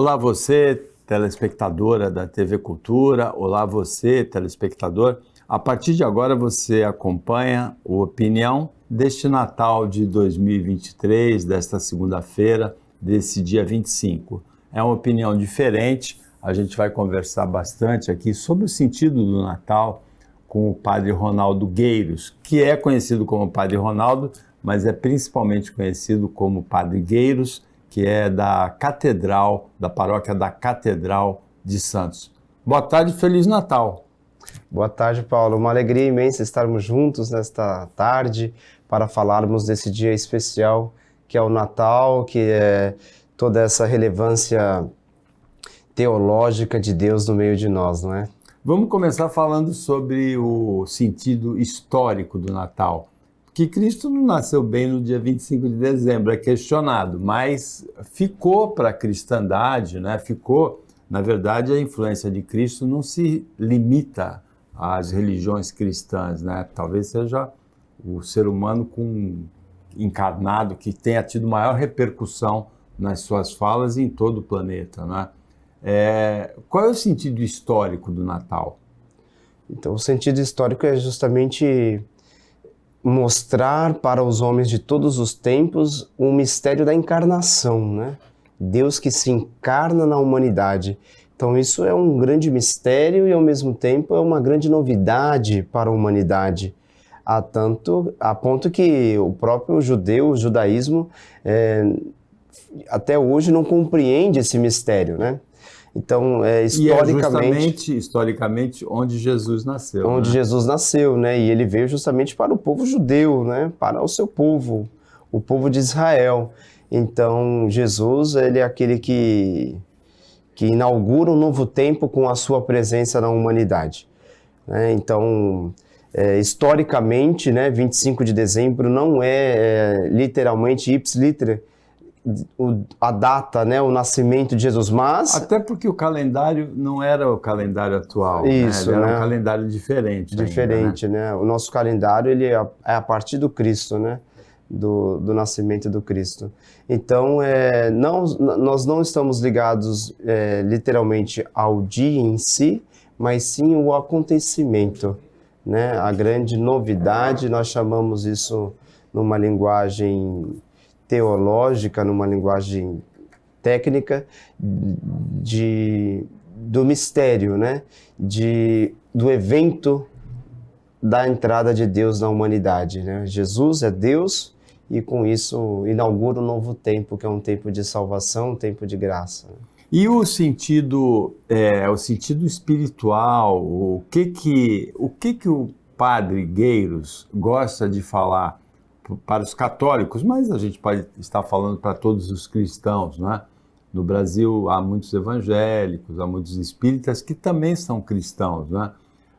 Olá você, telespectadora da TV Cultura, olá você, telespectador. A partir de agora você acompanha o Opinião deste Natal de 2023, desta segunda-feira, desse dia 25. É uma opinião diferente, a gente vai conversar bastante aqui sobre o sentido do Natal com o Padre Ronaldo Gueiros, que é conhecido como Padre Ronaldo, mas é principalmente conhecido como Padre Gueiros, que é da Catedral, da paróquia da Catedral de Santos. Boa tarde, Feliz Natal! Boa tarde, Paulo. Uma alegria imensa estarmos juntos nesta tarde para falarmos desse dia especial que é o Natal, que é toda essa relevância teológica de Deus no meio de nós, não é? Vamos começar falando sobre o sentido histórico do Natal. Que Cristo não nasceu bem no dia 25 de dezembro, é questionado, mas ficou para a cristandade, né? Ficou, na verdade, a influência de Cristo não se limita às religiões cristãs, né? Talvez seja o ser humano encarnado que tenha tido maior repercussão nas suas falas em todo o planeta, né? Qual é o sentido histórico do Natal? Então, o sentido histórico é justamente mostrar para os homens de todos os tempos o mistério da encarnação, né? Deus que se encarna na humanidade. Então isso é um grande mistério e ao mesmo tempo é uma grande novidade para a humanidade. A ponto que o próprio o judaísmo, até hoje não compreende esse mistério, né? Então, historicamente, onde Jesus nasceu. Onde Jesus nasceu, né? E ele veio justamente para o povo judeu, né? Para o seu povo, o povo de Israel. Então, Jesus, ele é aquele que inaugura um novo tempo com a sua presença na humanidade, né? Então, historicamente, né, 25 de dezembro não é literalmente ipsiliter a data, né, o nascimento de Jesus, mas... Até porque o calendário não era o calendário atual, isso, né? Ele era né? um calendário diferente. Diferente, ainda, né? O nosso calendário ele é a partir do Cristo, né? Do nascimento do Cristo. Então, nós não estamos ligados literalmente ao dia em si, mas sim o acontecimento, né? A grande novidade, nós chamamos isso numa linguagem teológica, numa linguagem técnica, do mistério, né? Do evento da entrada de Deus na humanidade, né? Jesus é Deus e com isso inaugura um novo tempo, que é um tempo de salvação, um tempo de graça. E o sentido espiritual, o que o Padre Gueiros gosta de falar para os católicos, mas a gente pode estar falando para todos os cristãos, né? No Brasil há muitos evangélicos, há muitos espíritas que também são cristãos, né?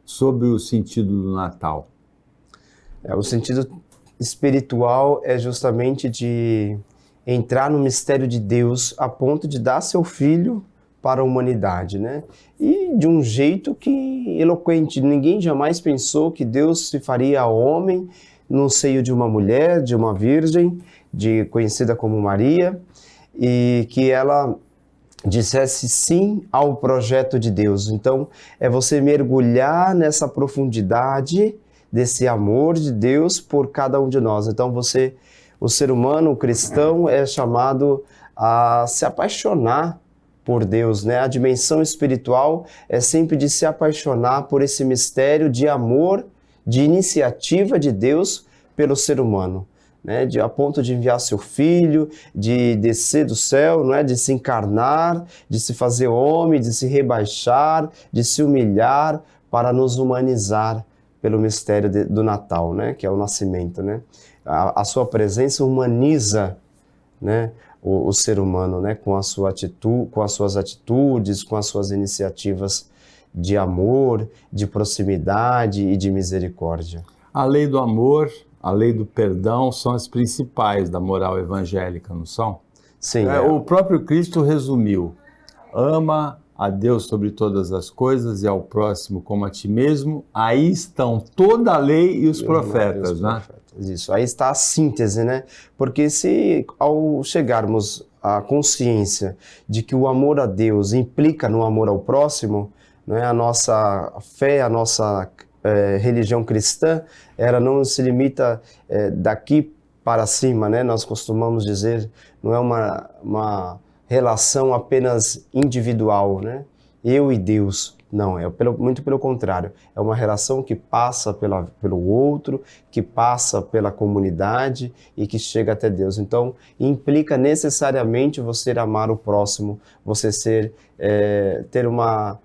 Sobre o sentido do Natal. O sentido espiritual é justamente de entrar no mistério de Deus a ponto de dar seu Filho para a humanidade, né? E de um jeito que eloquente, ninguém jamais pensou que Deus se faria homem no seio de uma mulher, de uma virgem, conhecida como Maria, e que ela dissesse sim ao projeto de Deus. Então, é você mergulhar nessa profundidade desse amor de Deus por cada um de nós. Então, o ser humano, o cristão, é chamado a se apaixonar por Deus, né? A dimensão espiritual é sempre de se apaixonar por esse mistério de amor, de iniciativa de Deus pelo ser humano, né? A ponto de enviar seu Filho, de descer do céu, não é? De se encarnar, de se fazer homem, de se rebaixar, de se humilhar para nos humanizar pelo mistério do Natal, né? Que é o nascimento, né? A sua presença humaniza, né, o ser humano, né? Com a sua atitude, com as suas atitudes, com as suas iniciativas de amor, de proximidade e de misericórdia. A lei do amor, a lei do perdão são as principais da moral evangélica, não são? Sim. O próprio Cristo resumiu: ama a Deus sobre todas as coisas e ao próximo como a ti mesmo, aí estão toda a lei e os profetas, né? Isso, aí está a síntese, né? Porque se ao chegarmos à consciência de que o amor a Deus implica no amor ao próximo, né? A nossa fé, a nossa religião cristã, ela não se limita daqui para cima, né? Nós costumamos dizer, não é uma relação apenas individual, né? Eu e Deus. Não, muito pelo contrário. É uma relação que passa pelo outro, que passa pela comunidade e que chega até Deus. Então, implica necessariamente você amar o próximo, você ter uma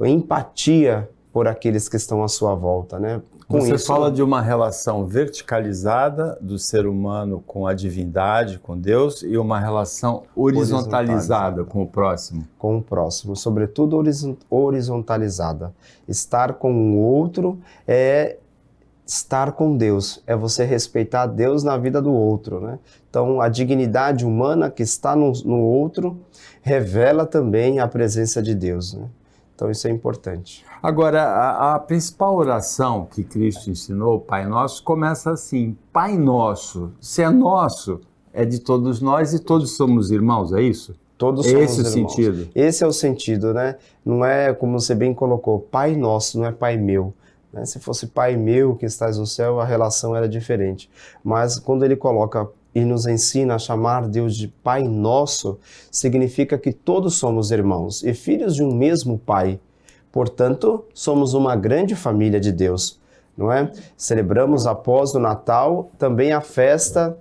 empatia por aqueles que estão à sua volta, né? Você fala de uma relação verticalizada do ser humano com a divindade, com Deus, e uma relação horizontalizada com o próximo. Com o próximo, sobretudo horizontalizada. Estar com o outro é estar com Deus, é você respeitar Deus na vida do outro, né? Então, a dignidade humana que está no outro revela também a presença de Deus, né? Então, isso é importante. Agora, a principal oração que Cristo ensinou, Pai Nosso, começa assim: Pai Nosso, se é nosso, é de todos nós e todos somos irmãos, é isso? Todos somos esse irmãos. O sentido? Esse é o sentido, né? Não é, como você bem colocou, Pai Nosso, não é Pai meu. Né? Se fosse Pai meu que estás no céu, a relação era diferente. Mas quando ele coloca e nos ensina a chamar Deus de Pai Nosso, significa que todos somos irmãos e filhos de um mesmo Pai. Portanto, somos uma grande família de Deus, não é? Celebramos após o Natal também a festa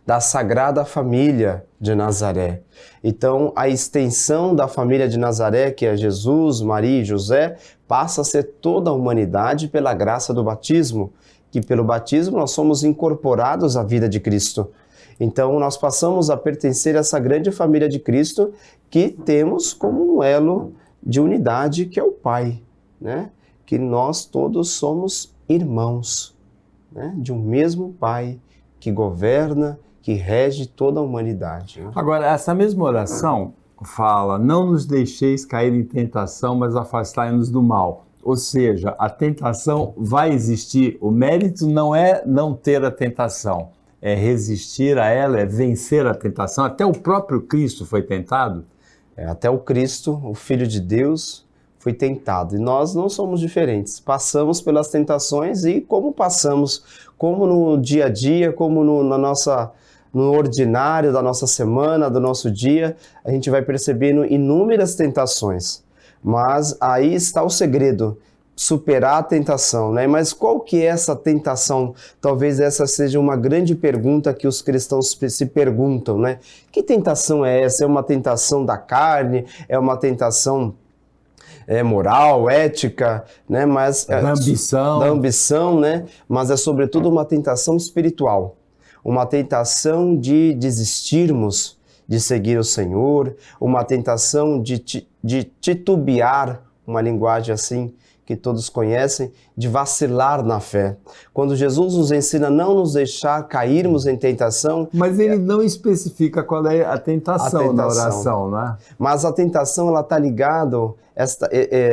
da Sagrada Família de Nazaré. Então, a extensão da família de Nazaré, que é Jesus, Maria e José, passa a ser toda a humanidade pela graça do batismo, que pelo batismo nós somos incorporados à vida de Cristo. Então, nós passamos a pertencer a essa grande família de Cristo que temos como um elo de unidade, que é o Pai, né? Que nós todos somos irmãos, né? De um mesmo Pai que governa, que rege toda a humanidade. Né? Agora, essa mesma oração fala: não nos deixeis cair em tentação, mas afastai-nos do mal. Ou seja, a tentação vai existir. O mérito não é não ter a tentação, é resistir a ela, é vencer a tentação. Até o próprio Cristo foi tentado. Até o Cristo, o Filho de Deus, foi tentado. E nós não somos diferentes. Passamos pelas tentações e como passamos, como no dia a dia, como no ordinário da nossa semana, do nosso dia, a gente vai percebendo inúmeras tentações. Mas aí está o segredo, superar a tentação, né? Mas qual que é essa tentação? Talvez essa seja uma grande pergunta que os cristãos se perguntam, né? Que tentação é essa? É uma tentação da carne? É uma tentação moral, ética, né? Mas da ambição. Da ambição, né? Mas é sobretudo uma tentação espiritual. Uma tentação de desistirmos de seguir o Senhor, uma tentação de titubear, uma linguagem assim que todos conhecem, de vacilar na fé. Quando Jesus nos ensina a não nos deixar cairmos em tentação... Mas ele não especifica qual é a tentação na oração, né? Mas a tentação, ela está ligada...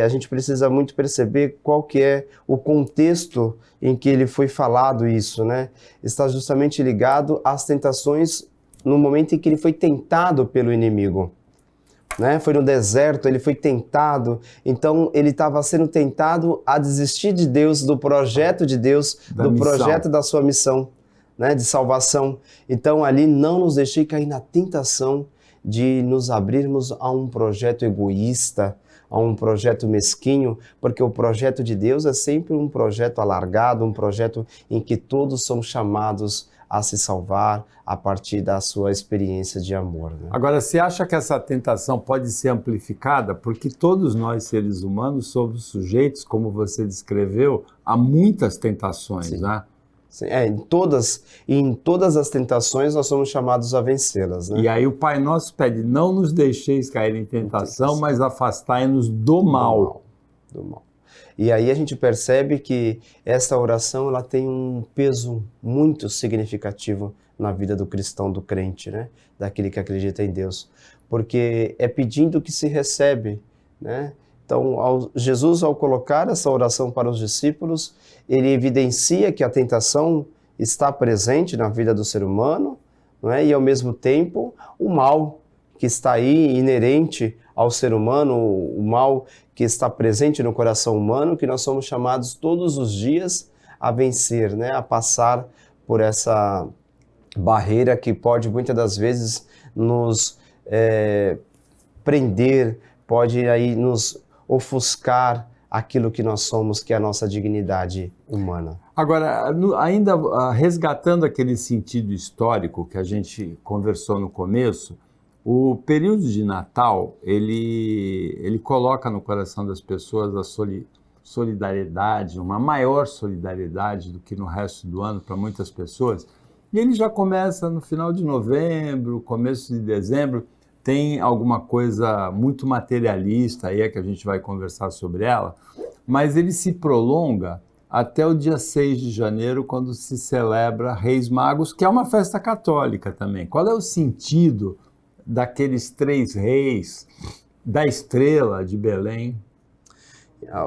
a gente precisa muito perceber qual que é o contexto em que ele foi falado isso, né? Está justamente ligado às tentações no momento em que ele foi tentado pelo inimigo. Né? Foi no deserto, ele foi tentado, então ele estava sendo tentado a desistir de Deus, do projeto de Deus, projeto da sua missão, né? De salvação. Então ali não nos deixei cair na tentação de nos abrirmos a um projeto egoísta, a um projeto mesquinho, porque o projeto de Deus é sempre um projeto alargado, um projeto em que todos são chamados a se salvar a partir da sua experiência de amor. Né? Agora, você acha que essa tentação pode ser amplificada? Porque todos nós, seres humanos, somos sujeitos, como você descreveu, a muitas tentações, Sim. né? Sim, em todas as tentações nós somos chamados a vencê-las. Né? E aí o Pai Nosso pede: não nos deixeis cair em tentação, mas afastai-nos do mal. Do mal. E aí a gente percebe que essa oração ela tem um peso muito significativo na vida do cristão, do crente, né? Daquele que acredita em Deus. Porque é pedindo que se recebe, né? Então, Jesus, ao colocar essa oração para os discípulos, ele evidencia que a tentação está presente na vida do ser humano, não é? E, ao mesmo tempo, o mal que está aí inerente ao ser humano, o mal que está presente no coração humano, que nós somos chamados todos os dias a vencer, né? A passar por essa barreira que pode, muitas das vezes, nos prender, pode aí nos ofuscar aquilo que nós somos, que é a nossa dignidade humana. Agora, ainda resgatando aquele sentido histórico que a gente conversou no começo, o período de Natal, ele coloca no coração das pessoas a solidariedade, uma maior solidariedade do que no resto do ano para muitas pessoas. E ele já começa no final de novembro, começo de dezembro, tem alguma coisa muito materialista aí, que a gente vai conversar sobre ela, mas ele se prolonga até o dia 6 de janeiro, quando se celebra Reis Magos, que é uma festa católica também. Qual é o sentido daqueles 3 reis, da estrela de Belém?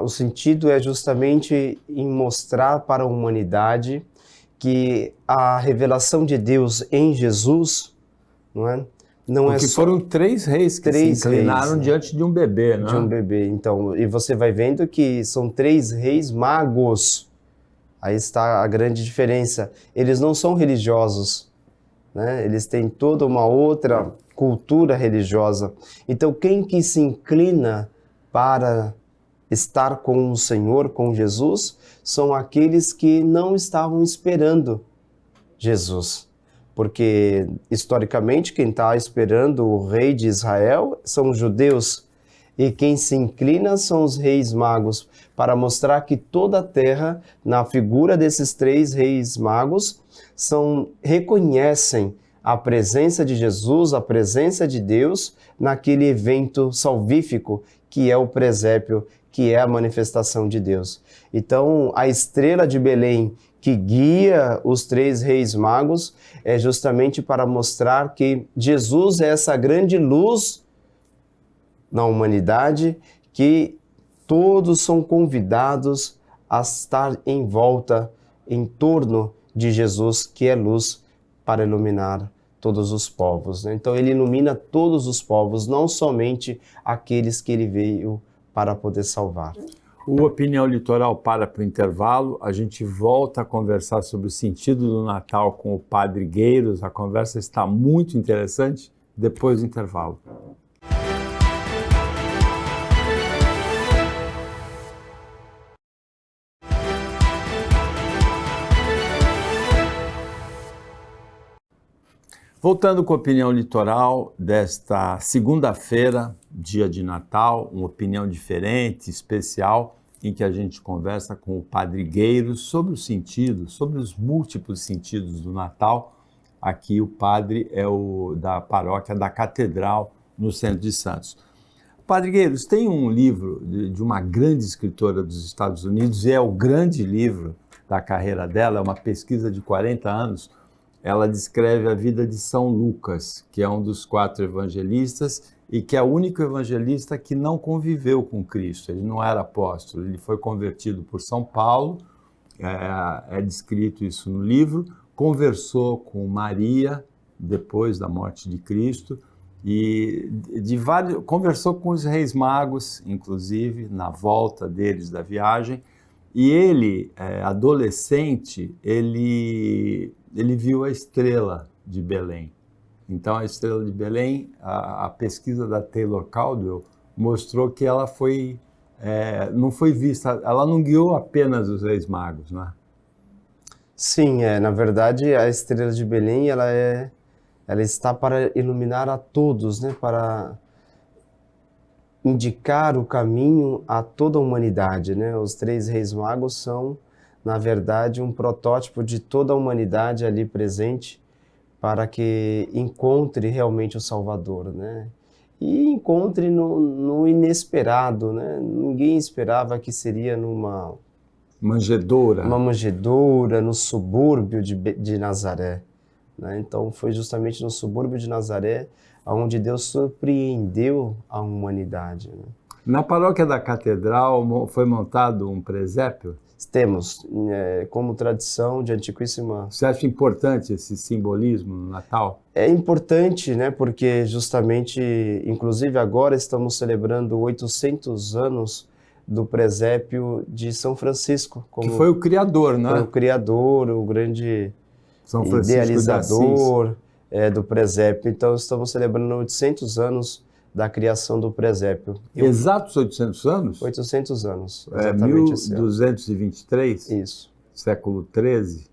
O sentido é justamente em mostrar para a humanidade que a revelação de Deus em Jesus, não é? Não Porque é só... foram 3 reis que se inclinaram diante de um bebê, né? De um bebê, então. E você vai vendo que são 3 reis magos. Aí está a grande diferença. Eles não são religiosos, né? Eles têm toda uma outra cultura religiosa. Então, quem que se inclina para estar com o Senhor, com Jesus, são aqueles que não estavam esperando Jesus. Porque, historicamente, quem está esperando o rei de Israel são os judeus, e quem se inclina são os reis magos, para mostrar que toda a terra, na figura desses 3 reis magos, reconhecem a presença de Jesus, a presença de Deus, naquele evento salvífico, que é o presépio, que é a manifestação de Deus. Então, a estrela de Belém, que guia os 3 reis magos, é justamente para mostrar que Jesus é essa grande luz na humanidade, que todos são convidados a estar em volta, em torno de Jesus, que é luz para iluminar todos os povos, né? Então ele ilumina todos os povos, não somente aqueles que ele veio para poder salvar. O Opinião Litoral para o intervalo, a gente volta a conversar sobre o sentido do Natal com o Padre Gueiros. A conversa está muito interessante depois do intervalo. Voltando com a Opinião Litoral desta segunda-feira, dia de Natal, uma opinião diferente, especial, em que a gente conversa com o Padre Gueiros sobre o sentido, sobre os múltiplos sentidos do Natal. Aqui o padre é o da paróquia da Catedral, no centro de Santos. Padre Gueiros, tem um livro de uma grande escritora dos Estados Unidos, e é o grande livro da carreira dela, é uma pesquisa de 40 anos. Ela descreve a vida de São Lucas, que é um dos 4 evangelistas e que é o único evangelista que não conviveu com Cristo. Ele não era apóstolo, ele foi convertido por São Paulo, é descrito isso no livro, conversou com Maria depois da morte de Cristo e conversou com os reis magos, inclusive, na volta deles da viagem. E ele, adolescente, ele viu a estrela de Belém. Então, a estrela de Belém, a pesquisa da Taylor Caldwell mostrou que ela não foi vista, ela não guiou apenas os reis magos, né? Sim, na verdade, a estrela de Belém, ela está para iluminar a todos, né? Para indicar o caminho a toda a humanidade, né? Os 3 reis magos são, na verdade, um protótipo de toda a humanidade ali presente, para que encontre realmente o Salvador, né? E encontre no inesperado, né? Ninguém esperava que seria numa manjedoura, no subúrbio de Nazaré, né? Então foi justamente no subúrbio de Nazaré onde Deus surpreendeu a humanidade, né? Na paróquia da Catedral foi montado um presépio? Temos, como tradição de antiquíssima... Você acha importante esse simbolismo no Natal? É importante, né, porque justamente, inclusive agora estamos celebrando 800 anos do presépio de São Francisco. Que foi o criador, né? Foi o criador, o grande São Francisco idealizador do presépio. Então estamos celebrando 800 anos da criação do presépio. Exatos 800 anos? 800 anos, exatamente esse ano. 1223? Isso. Século XIII.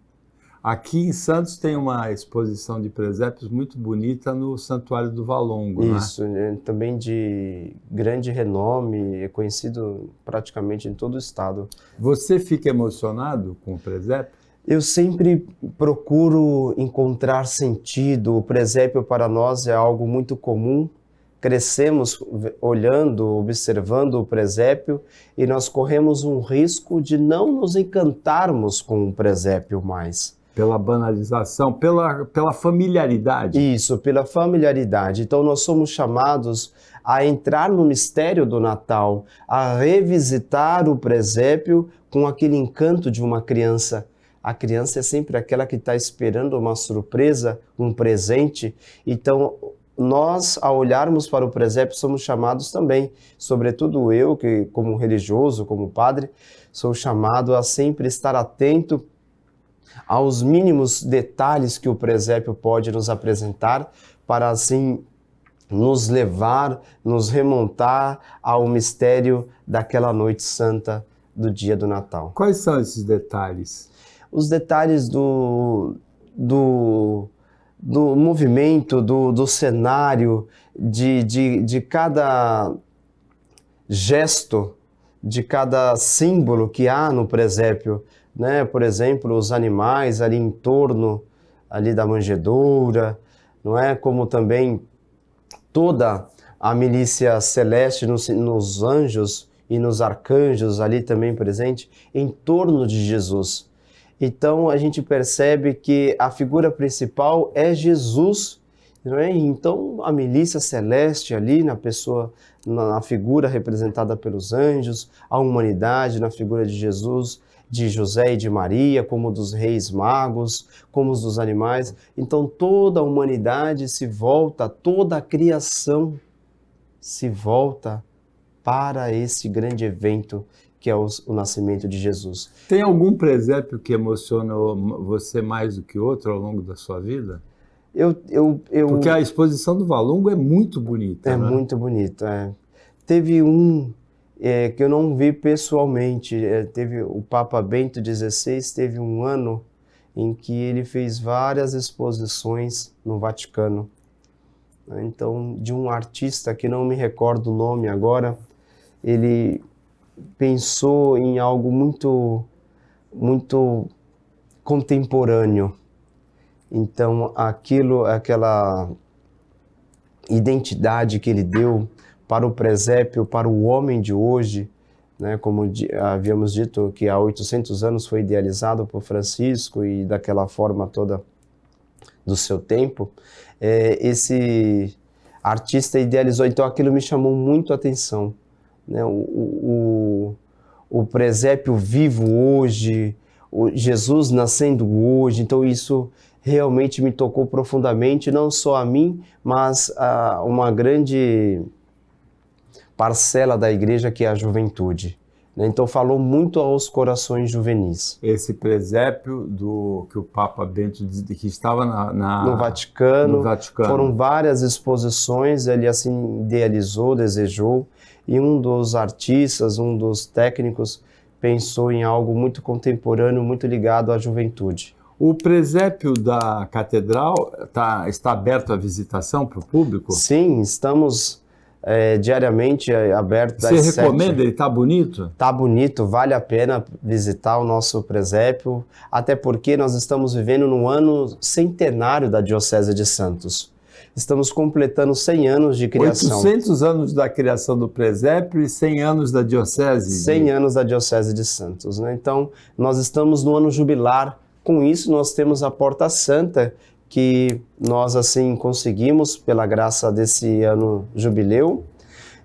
Aqui em Santos tem uma exposição de presépios muito bonita no Santuário do Valongo, Isso, né? Também de grande renome, é conhecido praticamente em todo o estado. Você fica emocionado com o presépio? Eu sempre procuro encontrar sentido. O presépio para nós é algo muito comum. Crescemos olhando, observando o presépio e nós corremos um risco de não nos encantarmos com o presépio mais. Pela banalização, pela familiaridade. Isso, pela familiaridade. Então nós somos chamados a entrar no mistério do Natal, a revisitar o presépio com aquele encanto de uma criança. A criança é sempre aquela que está esperando uma surpresa, um presente. Então nós, ao olharmos para o presépio, somos chamados também, sobretudo eu, que como religioso, como padre, sou chamado a sempre estar atento aos mínimos detalhes que o presépio pode nos apresentar, para assim nos levar, nos remontar ao mistério daquela noite santa do dia do Natal. Quais são esses detalhes? Os detalhes do movimento, do cenário, de cada gesto, de cada símbolo que há no presépio, né? Por exemplo, os animais ali em torno ali da manjedoura, não é? Como também toda a milícia celeste nos anjos e nos arcanjos ali também presente em torno de Jesus. Então a gente percebe que a figura principal é Jesus, não é? Então a milícia celeste ali na pessoa, na figura representada pelos anjos, a humanidade na figura de Jesus, de José e de Maria, como dos reis magos, como os dos animais. Então toda a humanidade se volta, toda a criação se volta para esse grande evento que é o nascimento de Jesus. Tem algum presépio que emocionou você mais do que outro ao longo da sua vida? Porque a exposição do Valongo é muito bonita. É, né? Muito bonita. É. Teve um que eu não vi pessoalmente. Teve o Papa Bento XVI, teve um ano em que ele fez várias exposições no Vaticano. Então, de um artista que não me recordo o nome agora, ele pensou em algo muito contemporâneo. Então, aquela identidade que ele deu para o presépio, para o homem de hoje, né, como havíamos dito que há 800 anos foi idealizado por Francisco e daquela forma toda do seu tempo, esse artista idealizou, então aquilo me chamou muito a atenção, né, o presépio vivo hoje, o Jesus nascendo hoje, então isso realmente me tocou profundamente, não só a mim, mas a uma grande parcela da igreja que é a juventude. Então falou muito aos corações juvenis. Esse presépio que o Papa Bento que estava no Vaticano, foram várias exposições, ele assim idealizou, desejou, e um dos artistas, um dos técnicos pensou em algo muito contemporâneo, muito ligado à juventude. O presépio da Catedral está aberto à visitação para o público? Sim, estamos diariamente aberto. Você recomenda? Ele está bonito? Está bonito, vale a pena visitar o nosso presépio, até porque nós estamos vivendo no ano centenário da Diocese de Santos. Estamos completando 100 anos de criação. 800 anos da criação do presépio e 100 anos da Diocese? 100 anos da Diocese de Santos, né? Então, nós estamos no ano jubilar. Com isso, nós temos a Porta Santa, que nós, assim, conseguimos pela graça desse ano jubileu.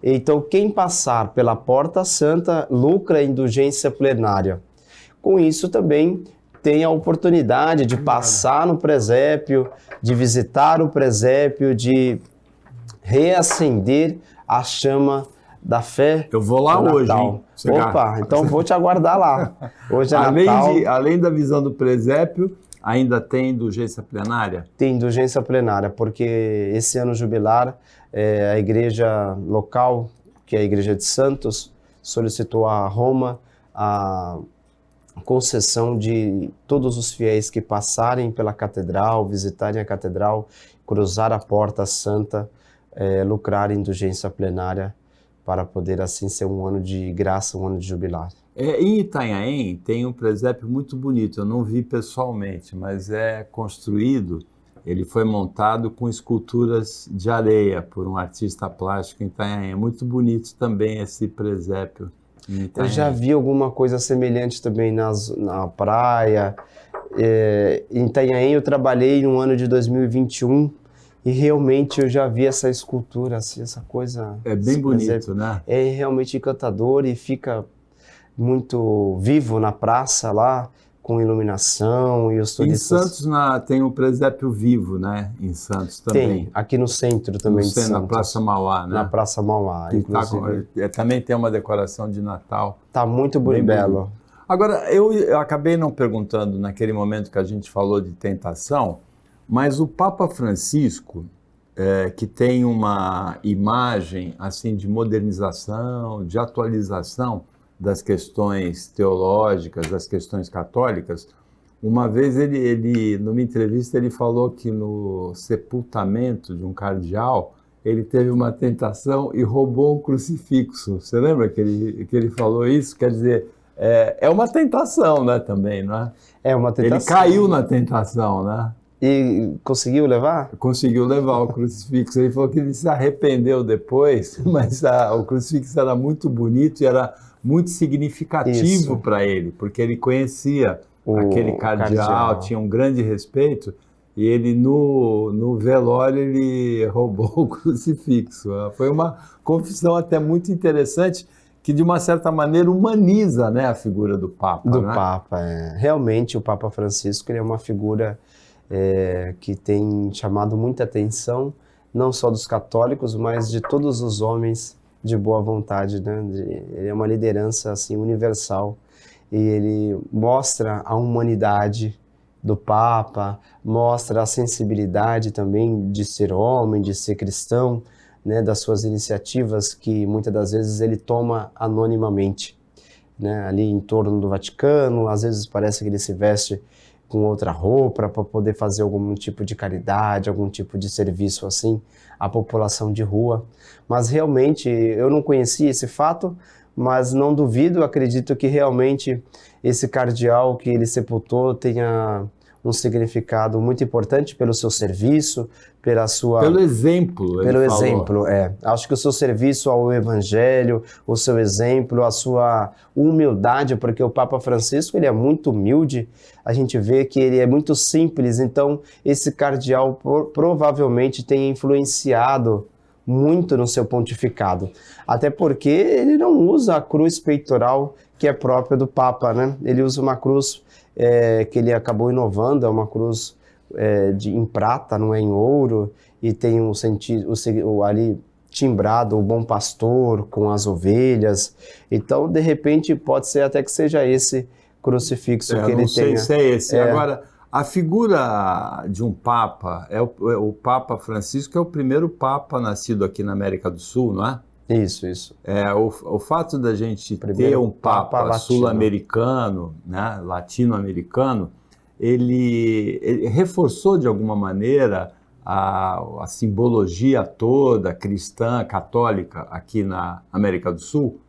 Então, quem passar pela Porta Santa lucra a indulgência plenária. Com isso também tem a oportunidade de passar no presépio, de visitar o presépio, de reacender a chama da fé. Eu vou lá hoje, hein? Opa, então vou te aguardar lá. Hoje é Natal. Além da visão do presépio, ainda tem indulgência plenária? Tem indulgência plenária, porque esse ano jubilar, a igreja local, que é a Igreja de Santos, solicitou a Roma a concessão de todos os fiéis que passarem pela catedral, visitarem a catedral, cruzar a Porta Santa, lucrar indulgência plenária, para poder assim ser um ano de graça, um ano de jubilar. Em Itanhaém tem um presépio muito bonito, eu não vi pessoalmente, mas é construído, ele foi montado com esculturas de areia por um artista plástico em Itanhaém. É muito bonito também esse presépio em Itanhaém. Eu já vi alguma coisa semelhante também na praia. Em Itanhaém eu trabalhei no ano de 2021 e realmente eu já vi essa escultura, assim, essa coisa... É bem bonito, né? É realmente encantador e fica muito vivo na praça lá, com iluminação e os turistas... Em Santos tem um presépio vivo, né? Em Santos também. Tem, aqui no centro também de Santos. Na Praça Mauá, né? Na Praça Mauá, inclusive. Também tem uma decoração de Natal. Tá muito belo. Agora, eu acabei não perguntando naquele momento que a gente falou de tentação, mas o Papa Francisco, que tem uma imagem assim de modernização, de atualização das questões teológicas, das questões católicas, uma vez numa entrevista, ele falou que no sepultamento de um cardeal, ele teve uma tentação e roubou um crucifixo. Você lembra que ele falou isso? Quer dizer, é uma tentação, né, também, não é? É uma tentação. Ele caiu na tentação, né? E conseguiu levar? Conseguiu levar o crucifixo. Ele falou que ele se arrependeu depois, mas o crucifixo era muito bonito e era muito significativo para ele, porque ele conhecia aquele cardeal, tinha um grande respeito, e ele no velório ele roubou o crucifixo. Foi uma confissão até muito interessante, que de uma certa maneira humaniza, né, a figura do Papa. Papa, Realmente o Papa Francisco ele é uma figura que tem chamado muita atenção, não só dos católicos, mas de todos os homens de boa vontade, né? Ele é uma liderança assim universal e ele mostra a humanidade do Papa, mostra a sensibilidade também de ser homem, de ser cristão, né? Das suas iniciativas que muitas das vezes ele toma anonimamente, né? Ali em torno do Vaticano, às vezes parece que ele se veste com outra roupa para poder fazer algum tipo de caridade, algum tipo de serviço assim à população de rua. Mas realmente eu não conhecia esse fato, mas não duvido, acredito que realmente esse cardeal que ele sepultou tenha um significado muito importante pelo seu serviço, pelo exemplo. Pelo exemplo, Acho que o seu serviço ao Evangelho, o seu exemplo, a sua humildade, porque o Papa Francisco ele é muito humilde, a gente vê que ele é muito simples, então esse cardeal provavelmente tem influenciado muito no seu pontificado, até porque ele não usa a cruz peitoral que é própria do Papa, né? Ele usa uma cruz que ele acabou inovando, é uma cruz em prata, não é em ouro, e tem um sentido ali timbrado, o bom pastor com as ovelhas. Então, de repente, pode ser até que seja esse crucifixo que ele tenha. Não sei se é esse. Agora, a figura de um Papa, o Papa Francisco é o primeiro Papa nascido aqui na América do Sul, não é? Isso. O fato da gente ter um Papa sul-americano, né, latino-americano, ele reforçou de alguma maneira a simbologia toda cristã, católica aqui na América do Sul?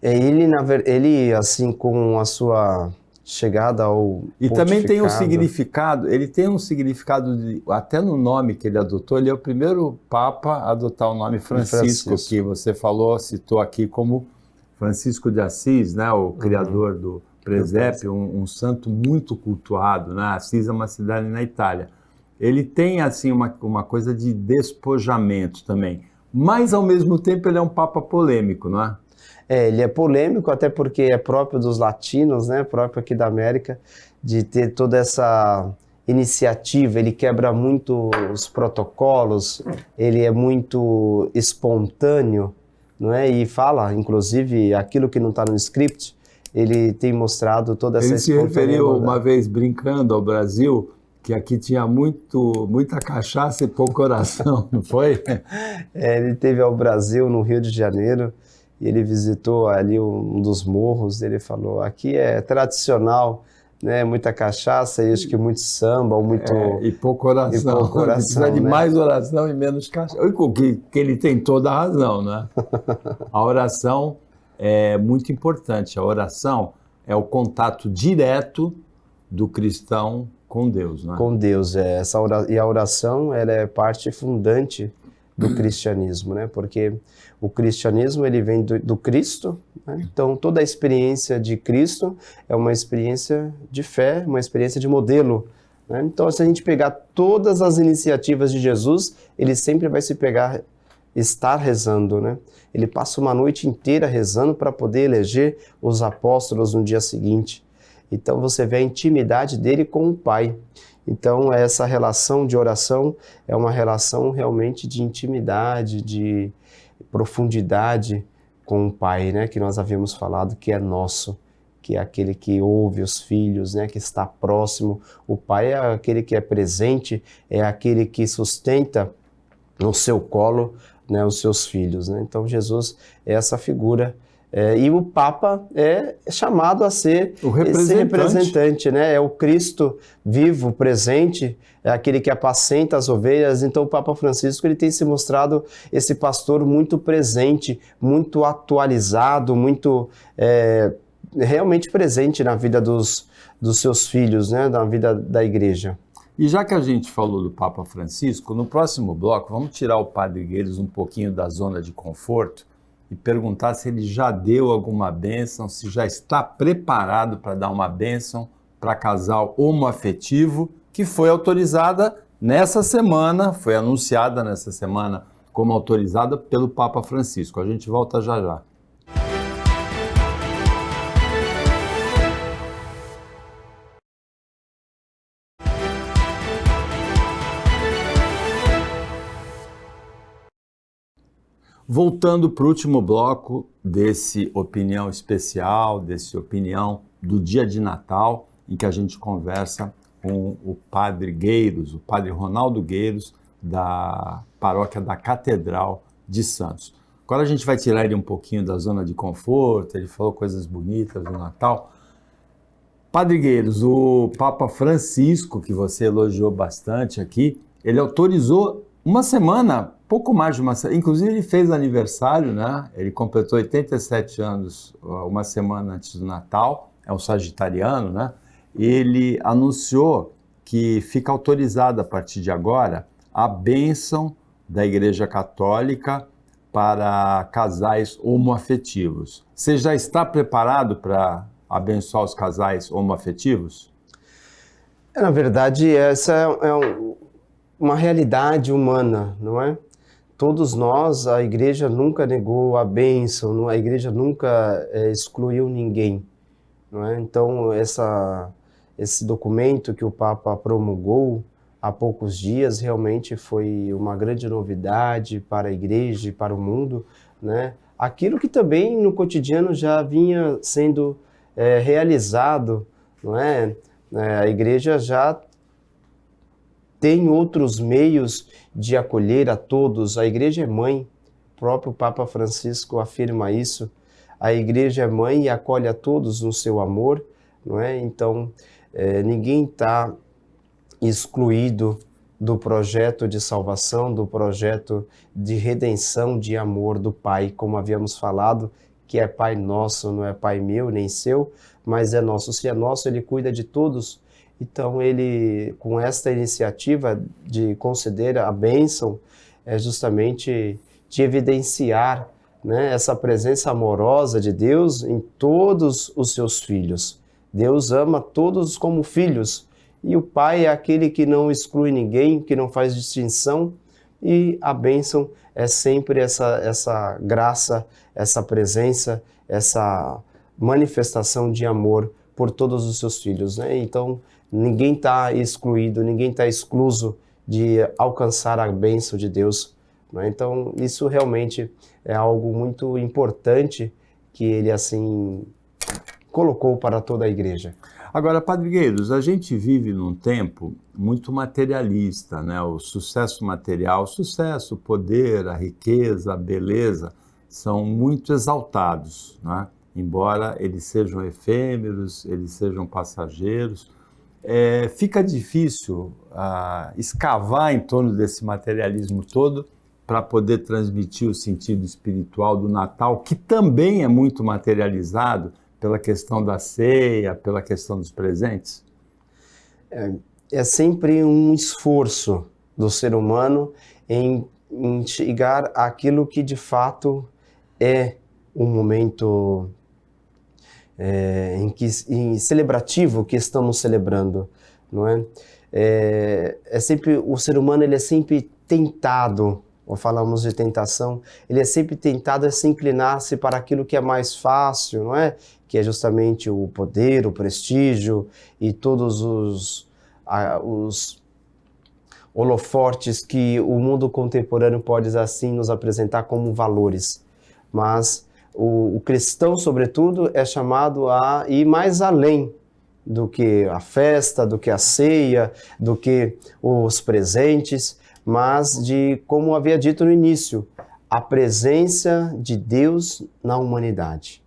Ele assim, com a sua chegada ao E também tem um significado, ele tem um significado, até no nome que ele adotou, ele é o primeiro Papa a adotar o nome Francisco, que você citou aqui como Francisco de Assis, né, o criador do presépio, um santo muito cultuado, né? Assis é uma cidade na Itália. Ele tem assim uma coisa de despojamento também, mas ao mesmo tempo ele é um papa polêmico, não é? Ele é polêmico, até porque é próprio dos latinos, né, próprio aqui da América, de ter toda essa iniciativa. Ele quebra muito os protocolos, ele é muito espontâneo, não é? E fala, inclusive, aquilo que não está no script, ele tem mostrado toda essa espontaneidade. Ele se referiu uma vez brincando ao Brasil que aqui tinha muita cachaça e pouca oração, não foi? Ele esteve ao Brasil, no Rio de Janeiro, e ele visitou ali um dos morros. Ele falou, aqui é tradicional, né? Muita cachaça e acho que muito samba, ou muito... E pouca oração. E pouca oração, precisa de né? mais oração e menos cachaça. Que ele tem toda a razão, né? A oração é muito importante. A oração é o contato direto do cristão com Deus, né? Com Deus, e a oração, ela é parte fundante do cristianismo, né? Porque o cristianismo, ele vem do Cristo, né? Então toda a experiência de Cristo é uma experiência de fé, uma experiência de modelo, né? Então, se a gente pegar todas as iniciativas de Jesus, ele sempre vai estar rezando, né? Ele passa uma noite inteira rezando para poder eleger os apóstolos no dia seguinte. Então você vê a intimidade dele com o Pai. Então essa relação de oração é uma relação realmente de intimidade, de profundidade com o Pai, né? Que nós havíamos falado que é nosso, que é aquele que ouve os filhos, né? Que está próximo. O Pai é aquele que é presente, é aquele que sustenta no seu colo, né, os seus filhos, né? Então Jesus é essa figura. E o Papa é chamado a ser esse representante, né? É o Cristo vivo, presente, é aquele que apacenta as ovelhas. Então o Papa Francisco, ele tem se mostrado esse pastor muito presente, muito atualizado, muito realmente presente na vida dos seus filhos, né? Na vida da igreja. E já que a gente falou do Papa Francisco, no próximo bloco vamos tirar o Padre Gueiros um pouquinho da zona de conforto e perguntar se ele já deu alguma bênção, se já está preparado para dar uma bênção para casal homoafetivo, que foi autorizada nessa semana, foi anunciada nessa semana como autorizada pelo Papa Francisco. A gente volta já já. Voltando para o último bloco desse Opinião Especial, desse Opinião do dia de Natal, em que a gente conversa com o Padre Gueiros, o Padre Ronaldo Gueiros, da paróquia da Catedral de Santos. Agora a gente vai tirar ele um pouquinho da zona de conforto, ele falou coisas bonitas do Natal. Padre Gueiros, o Papa Francisco, que você elogiou bastante aqui, ele autorizou uma semana, pouco mais de uma semana, inclusive ele fez aniversário, né? Ele completou 87 anos uma semana antes do Natal, é um sagitariano, né? Ele anunciou que fica autorizada a partir de agora a bênção da Igreja Católica para casais homoafetivos. Você já está preparado para abençoar os casais homoafetivos? Na verdade, essa é uma realidade humana, não é? Todos nós, a igreja nunca negou a bênção, a igreja nunca excluiu ninguém, não é? Então, esse documento que o Papa promulgou há poucos dias realmente foi uma grande novidade para a igreja e para o mundo, né? Aquilo que também no cotidiano já vinha sendo realizado, não é? A igreja já tem outros meios de acolher a todos. A igreja é mãe, o próprio Papa Francisco afirma isso. A igreja é mãe e acolhe a todos no seu amor, não é? Então, ninguém está excluído do projeto de salvação, do projeto de redenção, de amor do Pai, como havíamos falado, que é Pai nosso, não é Pai meu nem seu, mas é nosso. Se é nosso, Ele cuida de todos. Então, ele, com esta iniciativa de conceder a bênção, é justamente de evidenciar, né, essa presença amorosa de Deus em todos os seus filhos. Deus ama todos como filhos, e o Pai é aquele que não exclui ninguém, que não faz distinção, e a bênção é sempre essa graça, essa presença, essa manifestação de amor por todos os seus filhos, né? Então, ninguém está excluído, ninguém está excluso de alcançar a bênção de Deus, né? Então, isso realmente é algo muito importante que ele, assim, colocou para toda a igreja. Agora, Padre Gueiros, a gente vive num tempo muito materialista, né? O sucesso material, o sucesso, o poder, a riqueza, a beleza, são muito exaltados, né? Embora eles sejam efêmeros, eles sejam passageiros. Fica difícil escavar em torno desse materialismo todo para poder transmitir o sentido espiritual do Natal, que também é muito materializado pela questão da ceia, pela questão dos presentes? É sempre um esforço do ser humano em chegar àquilo que de fato é um momento celebrativo que estamos celebrando, não é? Sempre o ser humano, ele é sempre tentado, ou falamos de tentação, ele é sempre tentado a se inclinar-se para aquilo que é mais fácil, não é? Que é justamente o poder, o prestígio e todos os holofortes que o mundo contemporâneo pode assim nos apresentar como valores. Mas o cristão, sobretudo, é chamado a ir mais além do que a festa, do que a ceia, do que os presentes, mas de, como havia dito no início, a presença de Deus na humanidade.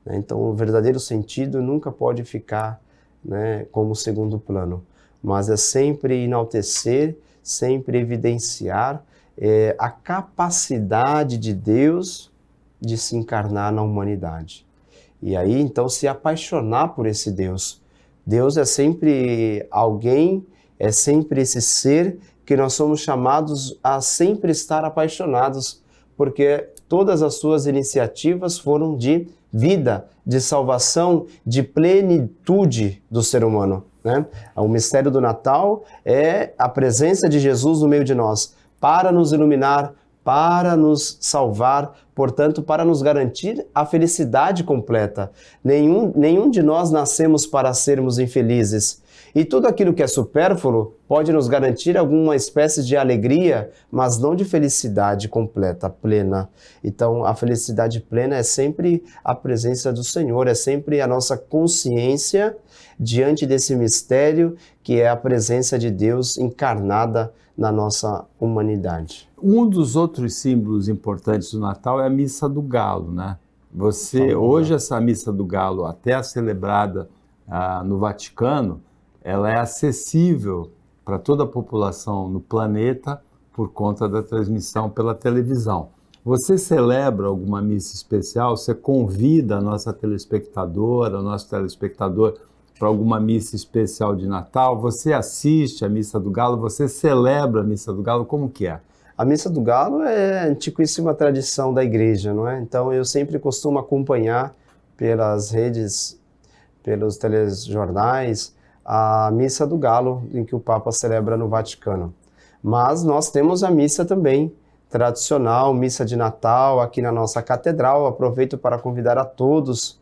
Então, o verdadeiro sentido nunca pode ficar, né, como segundo plano, mas é sempre enaltecer, sempre evidenciar a capacidade de Deus de se encarnar na humanidade. E aí, então, se apaixonar por esse Deus. Deus é sempre alguém, é sempre esse ser que nós somos chamados a sempre estar apaixonados, porque todas as suas iniciativas foram de vida, de salvação, de plenitude do ser humano, né? O mistério do Natal é a presença de Jesus no meio de nós, para nos iluminar, para nos salvar, portanto, para nos garantir a felicidade completa. Nenhum de nós nascemos para sermos infelizes. E tudo aquilo que é supérfluo pode nos garantir alguma espécie de alegria, mas não de felicidade completa, plena. Então, a felicidade plena é sempre a presença do Senhor, é sempre a nossa consciência diante desse mistério que é a presença de Deus encarnada na nossa humanidade. Um dos outros símbolos importantes do Natal é a Missa do Galo, né? Hoje essa Missa do Galo, até celebrada no Vaticano, ela é acessível para toda a população no planeta por conta da transmissão pela televisão. Você celebra alguma missa especial? Você convida a nossa telespectadora, o nosso telespectador para alguma missa especial de Natal? Você assiste a Missa do Galo? Você celebra a Missa do Galo? Como que é? A Missa do Galo é a antiquíssima tradição da igreja, não é? Então eu sempre costumo acompanhar pelas redes, pelos telejornais, a Missa do Galo, em que o Papa celebra no Vaticano. Mas nós temos a missa também tradicional, missa de Natal, aqui na nossa catedral. Aproveito para convidar a todos,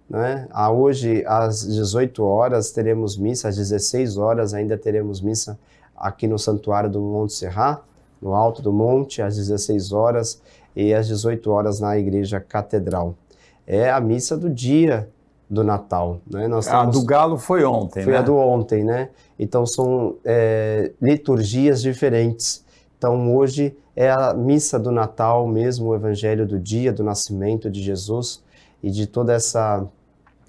né? Hoje, às 18 horas, teremos missa, às 16 horas ainda teremos missa aqui no Santuário do Monte Serrat, no alto do monte, às 16 horas, e às 18 horas na Igreja Catedral. É a missa do dia do Natal, né? A do Galo foi ontem, foi né? a do ontem, né? Então são liturgias diferentes. Então hoje é a missa do Natal mesmo, o evangelho do dia, do nascimento de Jesus e de toda essa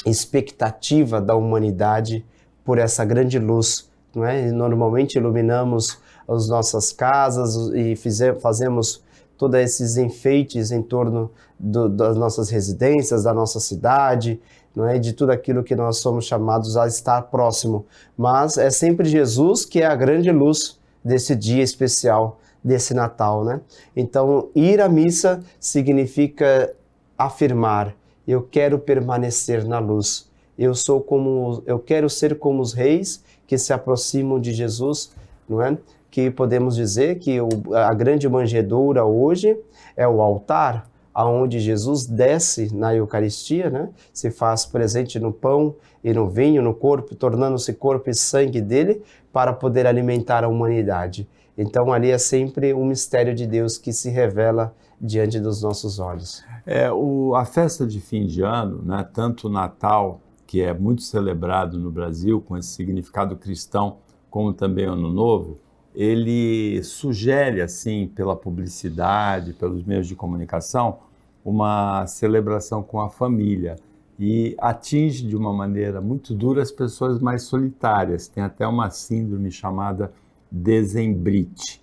expectativa da humanidade por essa grande luz, não é? E normalmente iluminamos as nossas casas e fazemos todos esses enfeites em torno das nossas residências, da nossa cidade, não é? De tudo aquilo que nós somos chamados a estar próximo. Mas é sempre Jesus que é a grande luz desse dia especial, desse Natal, né? Então, ir à missa significa afirmar: eu quero permanecer na luz. Eu quero ser como os reis que se aproximam de Jesus, não é? que podemos dizer que a grande manjedoura hoje é o altar, aonde Jesus desce na Eucaristia, né? Se faz presente no pão e no vinho, no corpo, tornando-se corpo e sangue dele, para poder alimentar a humanidade. Então ali é sempre um mistério de Deus que se revela diante dos nossos olhos. A festa de fim de ano, né, tanto o Natal, que é muito celebrado no Brasil, com esse significado cristão, como também o Ano Novo, ele sugere, assim, pela publicidade, pelos meios de comunicação, uma celebração com a família e atinge de uma maneira muito dura as pessoas mais solitárias. Tem até uma síndrome chamada dezembrite.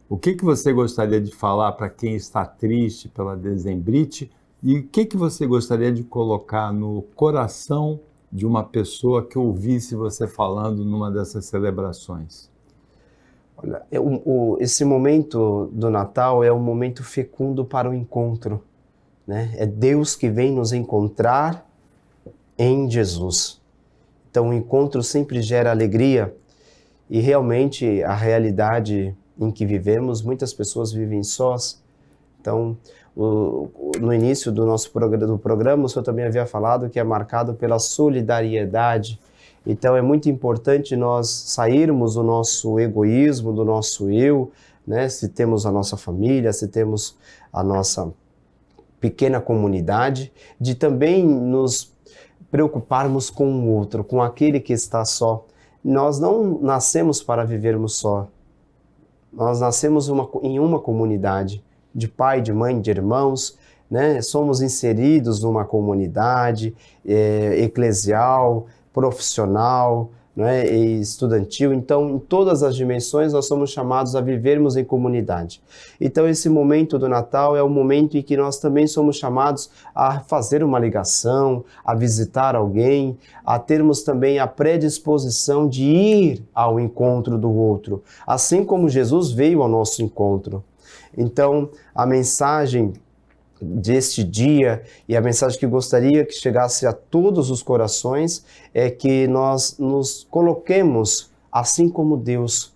O que você gostaria de falar para quem está triste pela dezembrite e o que você gostaria de colocar no coração de uma pessoa que ouvisse você falando numa dessas celebrações? Olha, esse momento do Natal é um momento fecundo para o encontro, né? É Deus que vem nos encontrar em Jesus. Então o encontro sempre gera alegria e realmente a realidade em que vivemos, muitas pessoas vivem sós. Então, no início do nosso programa, o senhor também havia falado que é marcado pela solidariedade. Então, é muito importante nós sairmos do nosso egoísmo, do nosso eu, né? Se temos a nossa família, se temos a nossa pequena comunidade, de também nos preocuparmos com o outro, com aquele que está só. Nós não nascemos para vivermos só. Nós nascemos em uma comunidade, de pai, de mãe, de irmãos, né? Somos inseridos numa comunidade eclesial, profissional, né? E estudantil. Então, em todas as dimensões, nós somos chamados a vivermos em comunidade. Então, esse momento do Natal é o momento em que nós também somos chamados a fazer uma ligação, a visitar alguém, a termos também a predisposição de ir ao encontro do outro, assim como Jesus veio ao nosso encontro. Então, a mensagem deste dia e a mensagem que gostaria que chegasse a todos os corações é que nós nos coloquemos assim como Deus,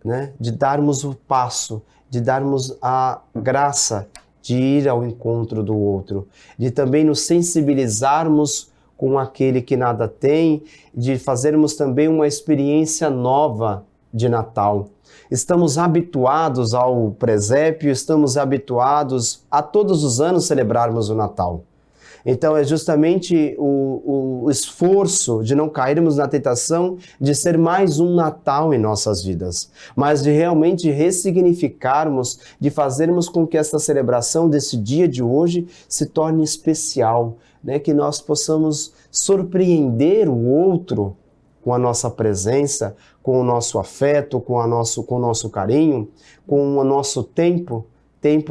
né? De darmos o passo, de darmos a graça de ir ao encontro do outro, de também nos sensibilizarmos com aquele que nada tem, de fazermos também uma experiência nova de Natal. Estamos habituados ao presépio, estamos habituados a todos os anos celebrarmos o Natal. Então é justamente o esforço de não cairmos na tentação de ser mais um Natal em nossas vidas, mas de realmente ressignificarmos, de fazermos com que esta celebração desse dia de hoje se torne especial, né? Que nós possamos surpreender o outro com a nossa presença, com o nosso afeto, com o nosso carinho, com o nosso tempo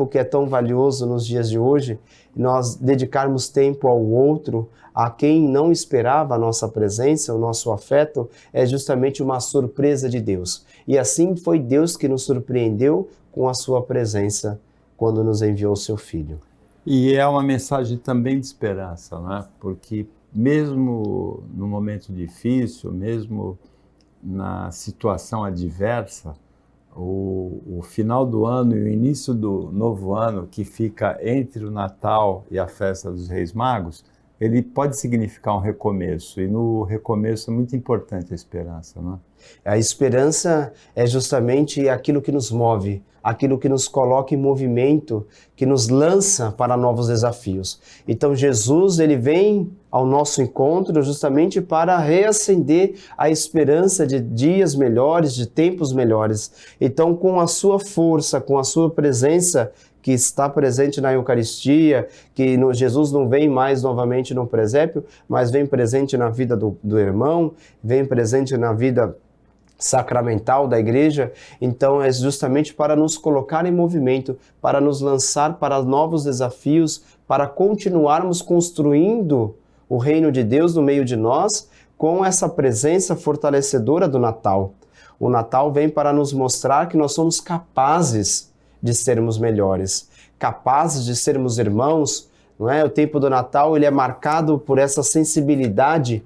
que é tão valioso nos dias de hoje, nós dedicarmos tempo ao outro, a quem não esperava a nossa presença, o nosso afeto, é justamente uma surpresa de Deus. E assim foi Deus que nos surpreendeu com a sua presença quando nos enviou o seu Filho. E é uma mensagem também de esperança, né? Porque mesmo no momento difícil, mesmo na situação adversa, o final do ano e o início do novo ano, que fica entre o Natal e a festa dos Reis Magos, ele pode significar um recomeço, e no recomeço é muito importante a esperança, não é? A esperança é justamente aquilo que nos move, aquilo que nos coloca em movimento, que nos lança para novos desafios. Então Jesus, ele vem ao nosso encontro justamente para reacender a esperança de dias melhores, de tempos melhores. Então, com a sua força, com a sua presença, que está presente na Eucaristia, que Jesus não vem mais novamente no presépio, mas vem presente na vida do irmão, vem presente na vida sacramental da igreja. Então é justamente para nos colocar em movimento, para nos lançar para novos desafios, para continuarmos construindo o reino de Deus no meio de nós, com essa presença fortalecedora do Natal. O Natal vem para nos mostrar que nós somos capazes de sermos melhores, capazes de sermos irmãos, não é? O tempo do Natal, ele é marcado por essa sensibilidade,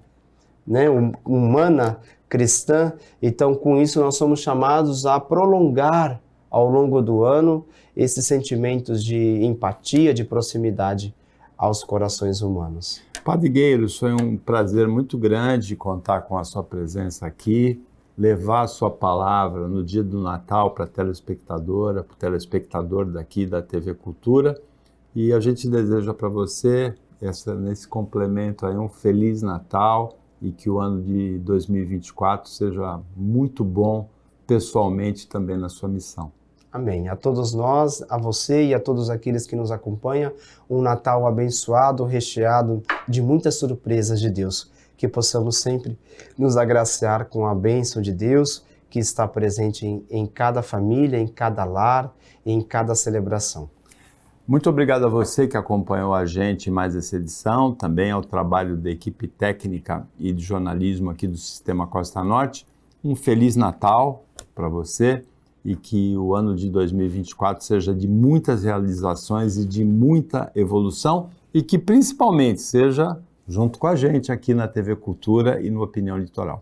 né, humana, cristã. Então, com isso, nós somos chamados a prolongar ao longo do ano esses sentimentos de empatia, de proximidade aos corações humanos. Padre Gueiros, foi um prazer muito grande contar com a sua presença aqui, levar a sua palavra no dia do Natal para a telespectadora, para o telespectador daqui da TV Cultura. E a gente deseja para você, nesse complemento aí, um Feliz Natal e que o ano de 2024 seja muito bom pessoalmente também na sua missão. Amém. A todos nós, a você e a todos aqueles que nos acompanham, um Natal abençoado, recheado de muitas surpresas de Deus. Que possamos sempre nos agraciar com a bênção de Deus que está presente em cada família, em cada lar, em cada celebração. Muito obrigado a você que acompanhou a gente em mais essa edição, também ao trabalho da equipe técnica e de jornalismo aqui do Sistema Costa Norte. Um Feliz Natal para você e que o ano de 2024 seja de muitas realizações e de muita evolução e que principalmente seja junto com a gente aqui na TV Cultura e no Opinião Litoral.